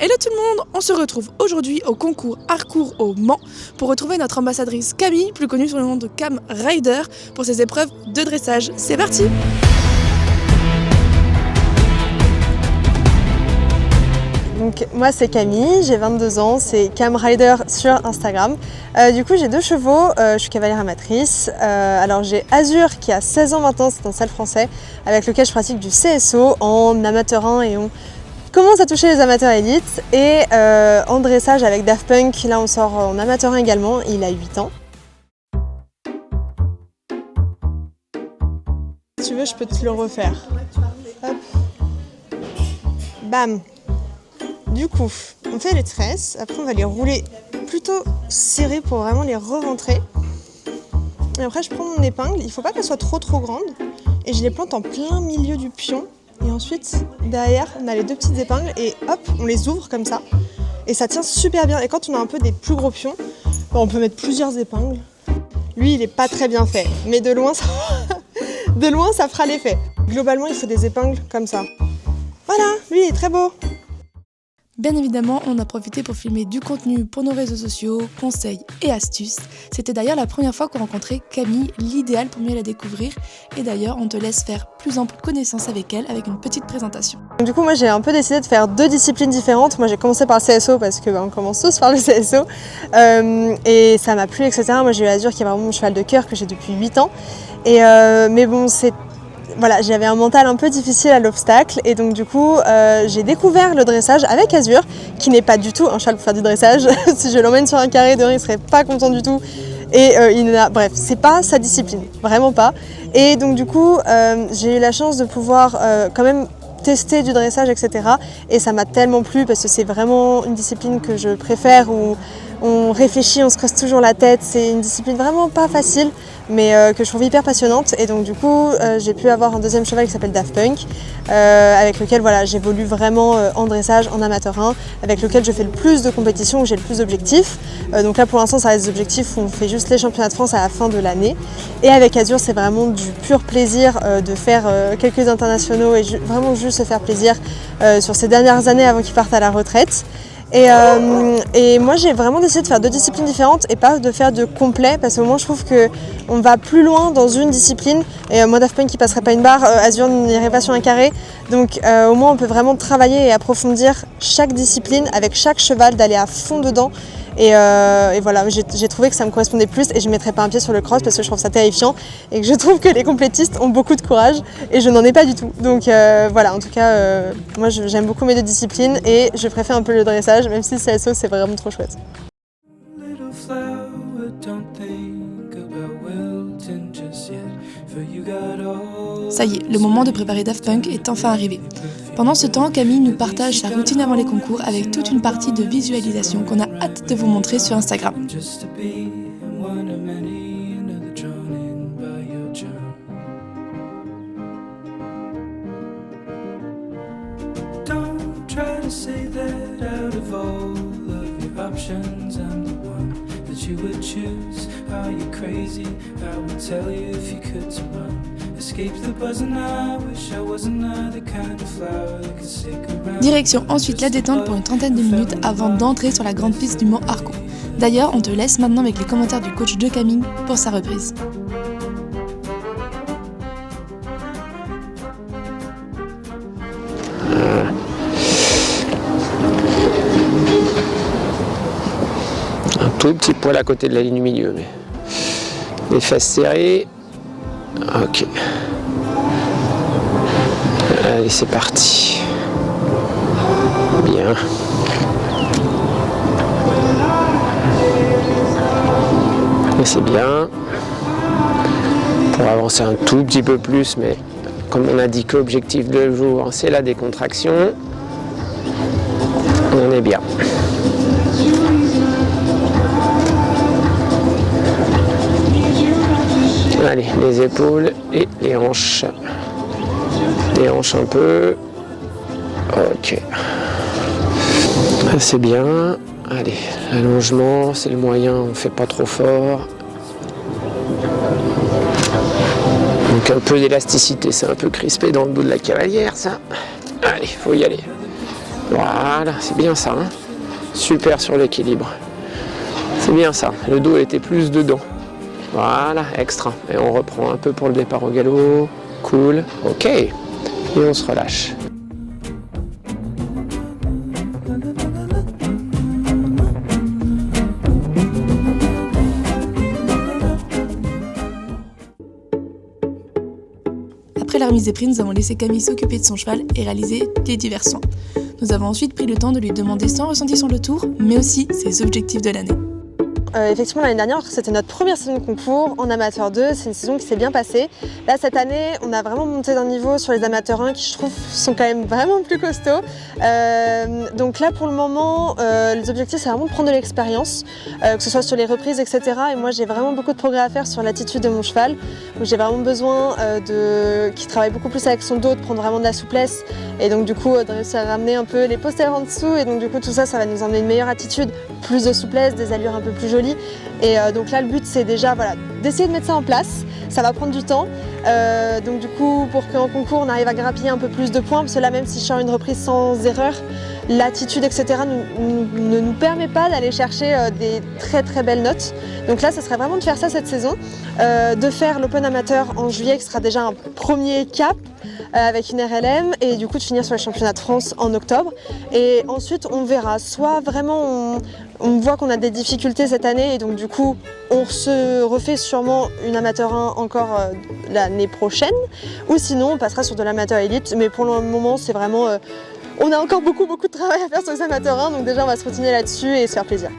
Hello tout le monde, on se retrouve aujourd'hui au concours Harcourt au Mans pour retrouver notre ambassadrice Camille, plus connue sous le nom de Cam Rider, pour ses épreuves de dressage. C'est parti! Donc, moi c'est Camille, j'ai 22 ans, c'est Cam Rider sur Instagram. Du coup j'ai 2 chevaux, je suis cavalière amatrice. Alors j'ai Azur qui a 16 ans maintenant, c'est un salle français avec lequel je pratique du CSO en amateur 1 et on commence à toucher les amateurs élites. Et en dressage avec Daft Punk, là on sort en amateur 1 également, il a 8 ans. Si tu veux je peux te le refaire. Hop. Bam. Du coup, on fait les tresses, après on va les rouler plutôt serrées pour vraiment les reventrer. Et après je prends mon épingle, il ne faut pas qu'elle soit trop grande, et je les plante en plein milieu du pion. Et ensuite, derrière, on a les 2 petites épingles et hop, on les ouvre comme ça. Et ça tient super bien. Et quand on a un peu des plus gros pions, on peut mettre plusieurs épingles. Lui, il n'est pas très bien fait, mais de loin, ça fera l'effet. Globalement, il faut des épingles comme ça. Voilà, lui, il est très beau. Bien évidemment, on a profité pour filmer du contenu pour nos réseaux sociaux, conseils et astuces. C'était d'ailleurs la première fois qu'on rencontrait Camille, l'idéal pour mieux la découvrir. Et d'ailleurs, on te laisse faire plus ample connaissance avec elle avec une petite présentation. Du coup, moi j'ai un peu décidé de faire 2 disciplines différentes. Moi j'ai commencé par le CSO parce que on commence tous par le CSO. Et ça m'a plu, etc. Moi j'ai eu Azur qui est vraiment mon cheval de cœur que j'ai depuis 8 ans. Mais bon, voilà, j'avais un mental un peu difficile à l'obstacle et donc du coup j'ai découvert le dressage avec Azur qui n'est pas du tout un cheval pour faire du dressage. Si je l'emmène sur un carré de riz, il serait pas content du tout et bref, c'est pas sa discipline, vraiment pas. Et donc du coup j'ai eu la chance de pouvoir quand même tester du dressage, etc. Et ça m'a tellement plu parce que c'est vraiment une discipline que je préfère où on réfléchit, on se creuse toujours la tête. C'est une discipline vraiment pas facile, mais que je trouve hyper passionnante. Et donc du coup, j'ai pu avoir un deuxième cheval qui s'appelle Daft Punk, avec lequel voilà, j'évolue vraiment en dressage, en amateur 1, avec lequel je fais le plus de compétitions, où j'ai le plus d'objectifs. Donc là pour l'instant, ça reste des objectifs où on fait juste les championnats de France à la fin de l'année. Et avec Azur, c'est vraiment du pur plaisir de faire quelques internationaux et vraiment juste se faire plaisir sur ces dernières années avant qu'il parte à la retraite. Et moi j'ai vraiment décidé de faire 2 disciplines différentes et pas de faire de complet parce qu'au moins je trouve qu'on va plus loin dans une discipline et moi Daft Punk il passerait pas une barre, Azur n'irait pas sur un carré, donc au moins on peut vraiment travailler et approfondir chaque discipline avec chaque cheval, d'aller à fond dedans. Et voilà, j'ai trouvé que ça me correspondait plus et je ne mettrais pas un pied sur le cross parce que je trouve ça terrifiant et que je trouve que les complétistes ont beaucoup de courage et je n'en ai pas du tout. Donc voilà, en tout cas, moi j'aime beaucoup mes 2 disciplines et je préfère un peu le dressage, même si le CSO c'est vraiment trop chouette. Ça y est, le moment de préparer Daft Punk est enfin arrivé. Pendant ce temps, Camille nous partage sa routine avant les concours avec toute une partie de visualisation qu'on a hâte de vous montrer sur Instagram. Direction ensuite la détente pour une trentaine de minutes avant d'entrer sur la grande piste du Mans Harcourt. D'ailleurs, on te laisse maintenant avec les commentaires du coach de Camille pour sa reprise. Un tout petit poil à côté de la ligne du milieu, mais les fesses serrées. Ok. Allez, c'est parti. Bien. Et c'est bien. Pour avancer un tout petit peu plus, mais comme on a dit qu'objectif de jour, c'est la décontraction. On est bien. Allez, les épaules et les hanches. Les hanches un peu. Ok. C'est bien. Allez, allongement, c'est le moyen, on ne fait pas trop fort. Donc un peu d'élasticité, c'est un peu crispé dans le dos de la cavalière, ça. Allez, faut y aller. Voilà, c'est bien ça. Hein. Super sur l'équilibre. C'est bien ça. Le dos était plus dedans. Voilà, extra. Et on reprend un peu pour le départ au galop. Cool. Ok. Et on se relâche. Après la remise des prix, nous avons laissé Camille s'occuper de son cheval et réaliser les divers soins. Nous avons ensuite pris le temps de lui demander son ressenti sur le tour, mais aussi ses objectifs de l'année. Effectivement, l'année dernière, c'était notre première saison de concours en amateur 2. C'est une saison qui s'est bien passée. Là, cette année, on a vraiment monté d'un niveau sur les amateurs 1 qui, je trouve, sont quand même vraiment plus costauds. Donc là, pour le moment, les objectifs, c'est vraiment de prendre de l'expérience, que ce soit sur les reprises, etc. Et moi, j'ai vraiment beaucoup de progrès à faire sur l'attitude de mon cheval. Donc j'ai vraiment besoin qu'il travaille beaucoup plus avec son dos, de prendre vraiment de la souplesse. Et donc, du coup, de réussir à ramener un peu les postérieurs en dessous. Et donc, du coup, tout ça, ça va nous emmener une meilleure attitude, plus de souplesse, des allures un peu plus jolies. Et donc là, le but, c'est déjà d'essayer de mettre ça en place. Ça va prendre du temps. Donc du coup, pour qu'en concours, on arrive à grappiller un peu plus de points, parce que là, même si je sors une reprise sans erreur, l'attitude, etc. ne nous permet pas d'aller chercher des très très belles notes. Donc là, ça serait vraiment de faire ça cette saison, de faire l'Open Amateur en juillet, qui sera déjà un premier cap, avec une RLM, et du coup de finir sur les championnats de France en octobre. Et ensuite on verra, soit vraiment on voit qu'on a des difficultés cette année et donc du coup on se refait sûrement une amateur 1 encore l'année prochaine, ou sinon on passera sur de l'amateur élite. Mais pour le moment c'est vraiment, on a encore beaucoup de travail à faire sur les amateurs 1, donc déjà on va se continuer là-dessus et se faire plaisir.